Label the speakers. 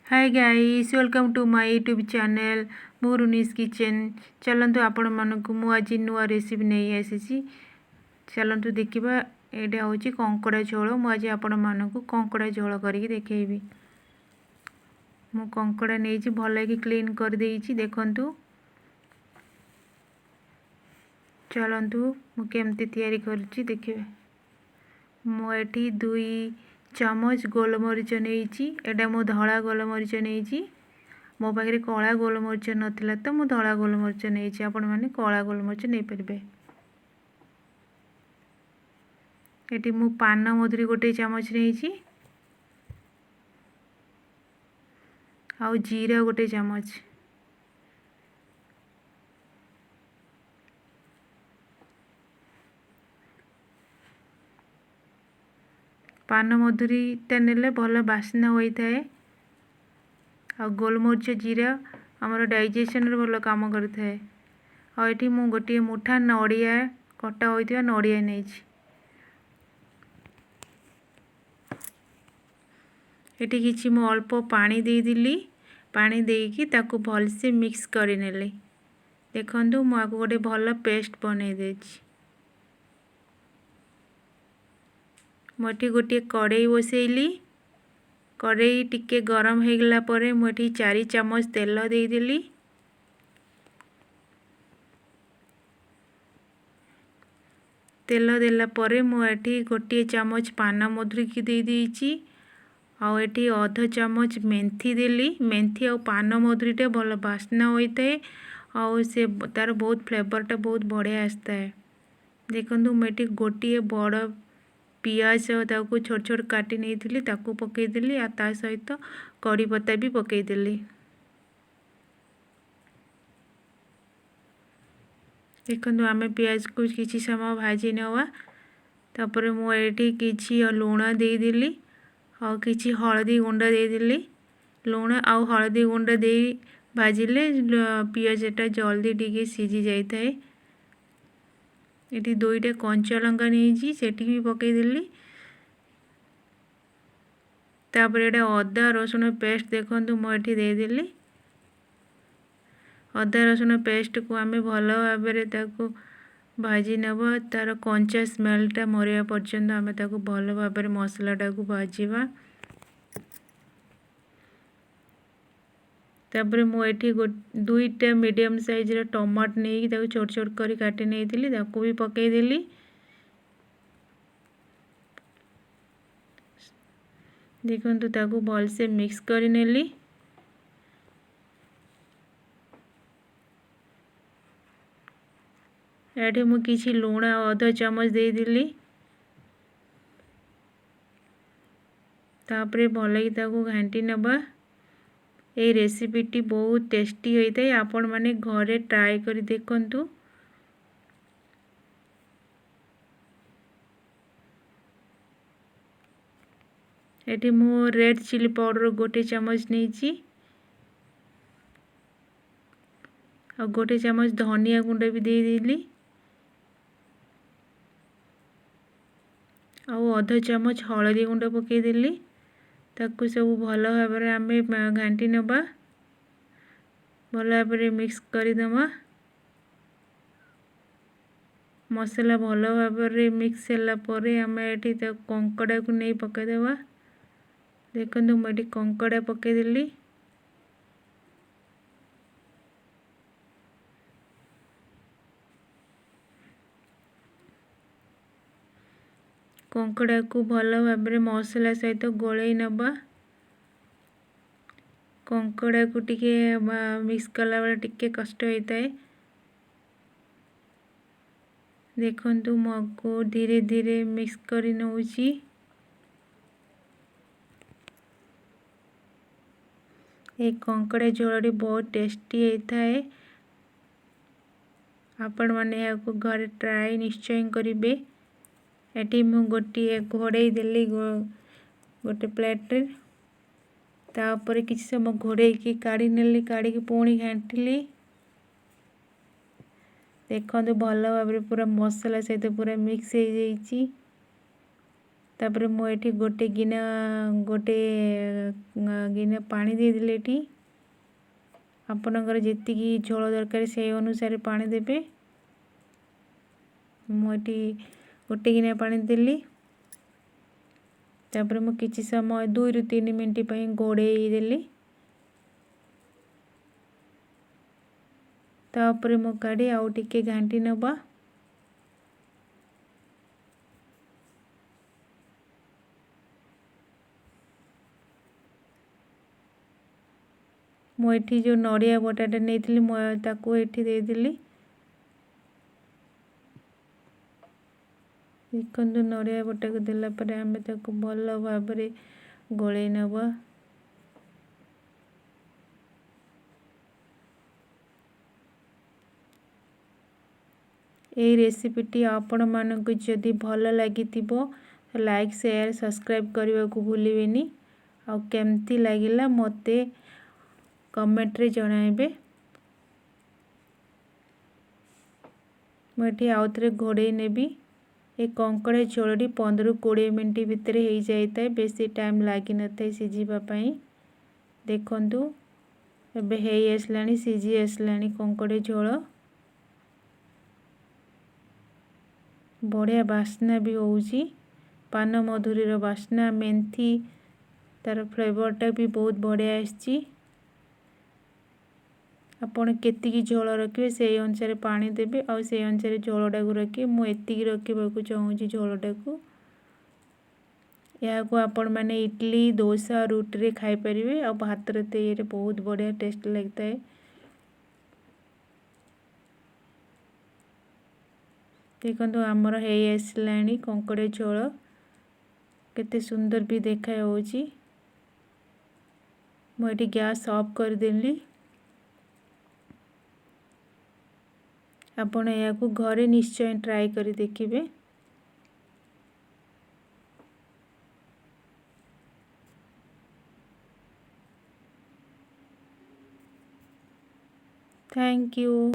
Speaker 1: Hi guys, welcome to my YouTube channel मुरुनीस kitchen. चलतु आपण मानक मु आज नुआ रेसिपी नहीं आसी। चलतु देखा यहाँ हूँ कंकड़ा झोल। मुझे आपण मानक कंकड़ा झोल करके देखेबी। मु कंकड़ा नहीं भल कि क्लीन कर देइछि देखंतु। चलतु मु केमती तैयारी करछि देखिबे। मु एठी 2 चामच गोलमरीच नहीं। एटा मु धला गोलमरीच नहीं। मो पाखे कला गोलमरीच नाला तो मु धला गोलमरीच नहीं। आपण मैंने कला गोलमरीच नहीं पारे। एटी मु पान मधुरी गोटे चामच नहीं। आउ जीरा गोटे चामच। पान मधुरी नेले भल बास्ना होता है। आ गोलमरीच जीरा आमर डाइजेशन भल काम करता है। आठी मु गोटे मुठा नड़िया कटा होता नड़िया नहीं। एटी किछि मु अल्प पानी दे दिली। पानी देकी ताकू भल से मिक्स कर नेले। देखंतु मु आको गोटे भल पेस्ट बनै देछि। मोटी गोटे कड़ाई बसैली। कड़ाई टिके गरम हो गला परे मोटी 4 चामच तेल दे देली। तेल देला परे मुझे गोटे चामच पान मधुरी की दे देइछि। आउ एठी आधा चामच मेथी देली। मेथी और पान मधुरीटा भल बास्ना होता है। आउ से तार बहुत फ्लेवरटा बहुत बढ़िया आसता है। देखंतु मुझे गोटे बड़ पियाज ताकू छोट छोट काटी नहीं थी ताकू पकईदेली। आ ता सहित कड़ी पत्ता भी पकईदेली। देखो आम पियाज को किसी समय भाजी नवा। तापर मुझे किसी लुण देदेली और किसी हलदी गुंड देदेली। लुण आउ हलदी गुंड दे भाजिले पियाजटा जल्दी टिके सीझी जाता है। ये 2टा कंचा लंका नहीं सेठी भी पकईदेली। तापर एटा अदा रसुण पेस्ट देखंतु मुझे देदेली। अदा रसुण पेस्ट को आम भल भाव भाजी नब। तार कंचा स्मेलटा मरिया पर्यंत आम ताको भल भाव मसलाटा को भाजवा। तापर मुझे 2टा मीडियम साइज टमाटो नहीं छोट छोट कर काटी नहीं भी पकईदेली। देखंतु ताको भल से मिक्स कर नेली। एठी मु किछि लुण आधा चामच दे दिली। तापरे भल कि ताको घांटी नबा। ये रेसिपीटी बहुत टेस्टी होता है। आपण माने घरे ट्राई करी देखंतु। एठी मु रेड चिली पाउडर गोटे चामच नहीं। आ गोटे चामच धनिया गुंड भी दे देली। आउ आधा चामच हलदी गुंड पकईदेली। ताकू सब भल भाव आम घांटी नबा। भल भाव मिक्स करदमा। मसला भल भाव मिक्स होला परे आम एठी कंकड़ा को नहीं पकईदेवा। देखंतु मुझे कंकड़ा पकईदेली। कंकड़ा को भल भाव मसला सहित गोलई नबा। कंकड़ा को टिके मिक्स कला बेले टिके कष्ट होता है। देखंतु मको धीरे धीरे मिक्स करी नउची। ये कंकड़ा झोलटी बहुत टेस्टी होता है। आपण माने याको घर ट्राई निश्चय करिवे। एटी मु गोटे घोड़े देली गोटे प्लेट रे। तापर किसी समय घोड़े की काढ़ी नेली। काढ़ी की पुणी घांटिली। देखो भल भाव पूरा मसला सहित पूरा मिक्स हो जाइए। तापर मुझे गोटे गिना पानी देदेली एटी आपणकर जी झोल दरकार से अनुसार पानी देबे। मुझे गोटे गिना पानी देली तापर मु किछि समय 2 ରୁ 3 मिनिट पई घोड़े देली तापर मु काढ़ी आउ टिके घांटी नबा। मुझे जो नड़िया बटाटा नहीं मुझे एठी देदेली। देखो नड़िया बटा को देला पर आम भल भाव गोले नबा। यही रेसिपीटी आपण मानक जदि भल लगी लाइक शेयर सब्सक्राइब करने को भूलिबेनी। आ केमती लगिला मते कमेंट रे जणाइबे। मुझे आउ थे घोड़े नेबी। ये कंकड़ा झोलटी 15 ରୁ 20 मिनिट भितर हो जाए, बेसी टाइम लगी न था सिझीबाई। देखंतु एबे हेई आसलानी सिझी आसलानी कंकड़ा झोल। बढ़िया बास्ना भी होउची, पान मधुरीर बास्ना, मेंथी तार फ्लेवरटा भी बहुत बढ़िया आसची। आपण केतिकी झोल रखिए से अनुसार पानी देबे और से अनुसार झोलटा को रखिए। मु एतिकी रखिबाकू चाहूँगी झोलटा को। या को आपण माने इडली डोसा रुटी रे खाई परिबे और भात रे तो ये बहुत बढ़िया टेस्ट लगता है। देखो आमर है आसलानी कंकड़ा झोल केते सुंदर भी देखा होची। मुझे गैस ऑफ कर देली। आपण या को घरे निश्चय ट्राई करी देखिबे। Thank you.